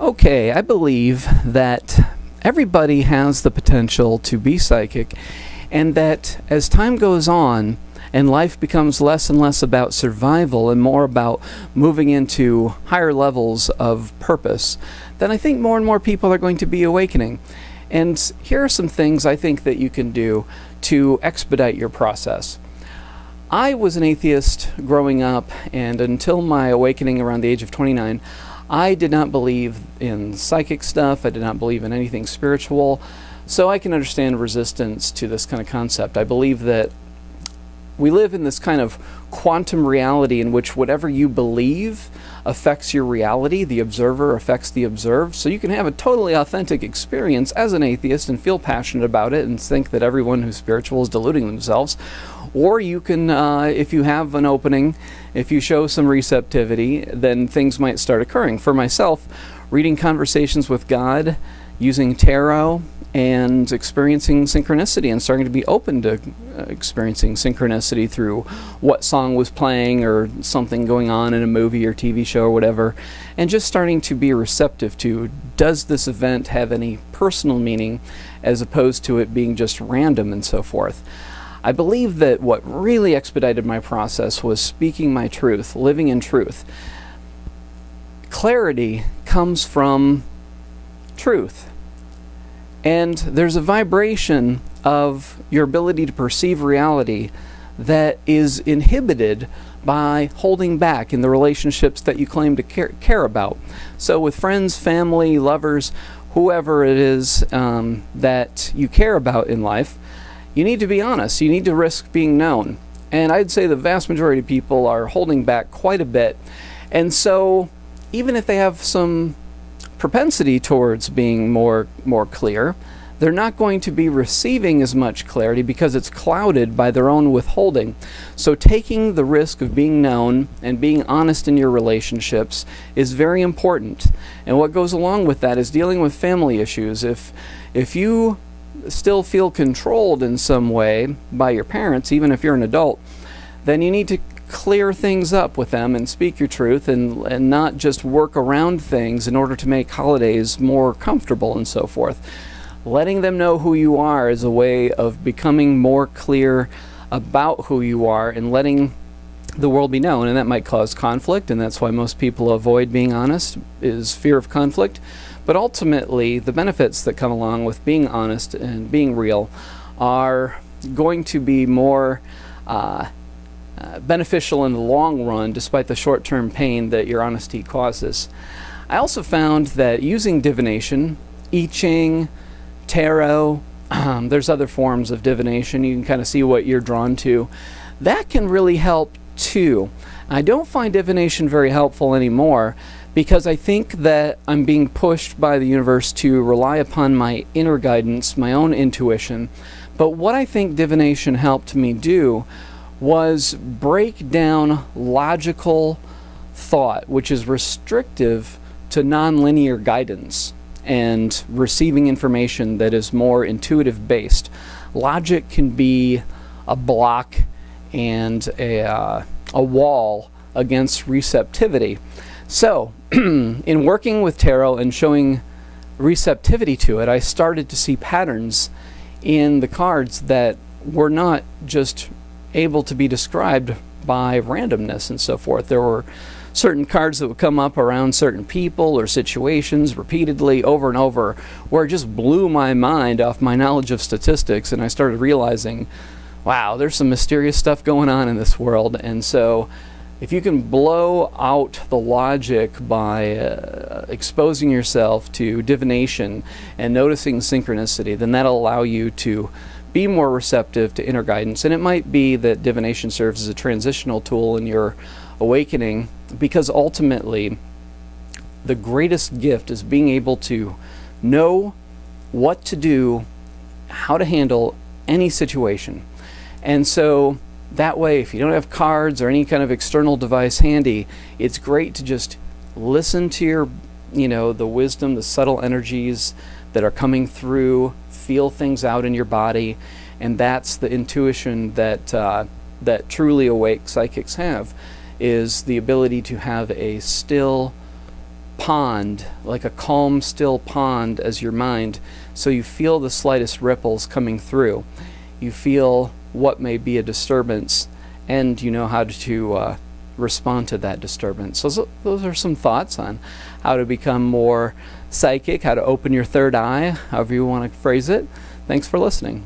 Okay, I believe that everybody has the potential to be psychic, and that as time goes on and life becomes less and less about survival and more about moving into higher levels of purpose, then I think more and more people are going to be awakening. And here are some things I think that you can do to expedite your process. I was an atheist growing up, and until my awakening around the age of 29, I did not believe in psychic stuff. I did not believe in anything spiritual. So I can understand resistance to this kind of concept. I believe that we live in this kind of quantum reality in which whatever you believe affects your reality. The observer affects the observed. So you can have a totally authentic experience as an atheist and feel passionate about it and think that everyone who's spiritual is deluding themselves. Or you can, if you have an opening, if you show some receptivity, then things might start occurring. For myself, reading conversations with God, using tarot, and experiencing synchronicity and starting to be open to experiencing synchronicity through what song was playing or something going on in a movie or TV show or whatever, and just starting to be receptive to, does this event have any personal meaning as opposed to it being just random and so forth. I believe that what really expedited my process was speaking my truth, living in truth. Clarity comes from truth. And there's a vibration of your ability to perceive reality that is inhibited by holding back in the relationships that you claim to care about. So with friends, family, lovers, whoever it is that you care about in life, you need to be honest. You need to risk being known. And I'd say the vast majority of people are holding back quite a bit. And so even if they have some propensity towards being more clear, they're not going to be receiving as much clarity because it's clouded by their own withholding. So taking the risk of being known and being honest in your relationships is very important. And what goes along with that is dealing with family issues. If you still feel controlled in some way by your parents, even if you're an adult, then you need to clear things up with them and speak your truth and not just work around things in order to make holidays more comfortable and so forth. Letting them know who you are is a way of becoming more clear about who you are and letting the world be known, and that might cause conflict, and that's why most people avoid being honest, is fear of conflict. But ultimately, the benefits that come along with being honest and being real are going to be more beneficial in the long run, despite the short-term pain that your honesty causes. I also found that using divination, I Ching, tarot, there's other forms of divination, you can kind of see what you're drawn to, that can really help too. I don't find divination very helpful anymore because I think that I'm being pushed by the universe to rely upon my inner guidance, my own intuition. But what I think divination helped me do was break down logical thought, which is restrictive to nonlinear guidance and receiving information that is more intuitive based. Logic can be a block and a wall against receptivity. So in working with tarot and showing receptivity to it, I started to see patterns in the cards that were not just able to be described by randomness and so forth. There were certain cards that would come up around certain people or situations repeatedly over and over where it just blew my mind off my knowledge of statistics, and I started realizing, wow, there's some mysterious stuff going on in this world. And so if you can blow out the logic by exposing yourself to divination and noticing synchronicity, then that'll allow you to be more receptive to inner guidance. And it might be that divination serves as a transitional tool in your awakening, because ultimately the greatest gift is being able to know what to do, how to handle any situation. And so that way, if you don't have cards or any kind of external device handy, it's great to just listen to your, the wisdom, the subtle energies that are coming through, feel things out in your body, and that's the intuition that that truly awake psychics have, is the ability to have a still, pond, like a calm, still pond as your mind, so you feel the slightest ripples coming through. You feel what may be a disturbance, and you know how to respond to that disturbance. So those are some thoughts on how to become more psychic, how to open your third eye, however you want to phrase it. Thanks for listening.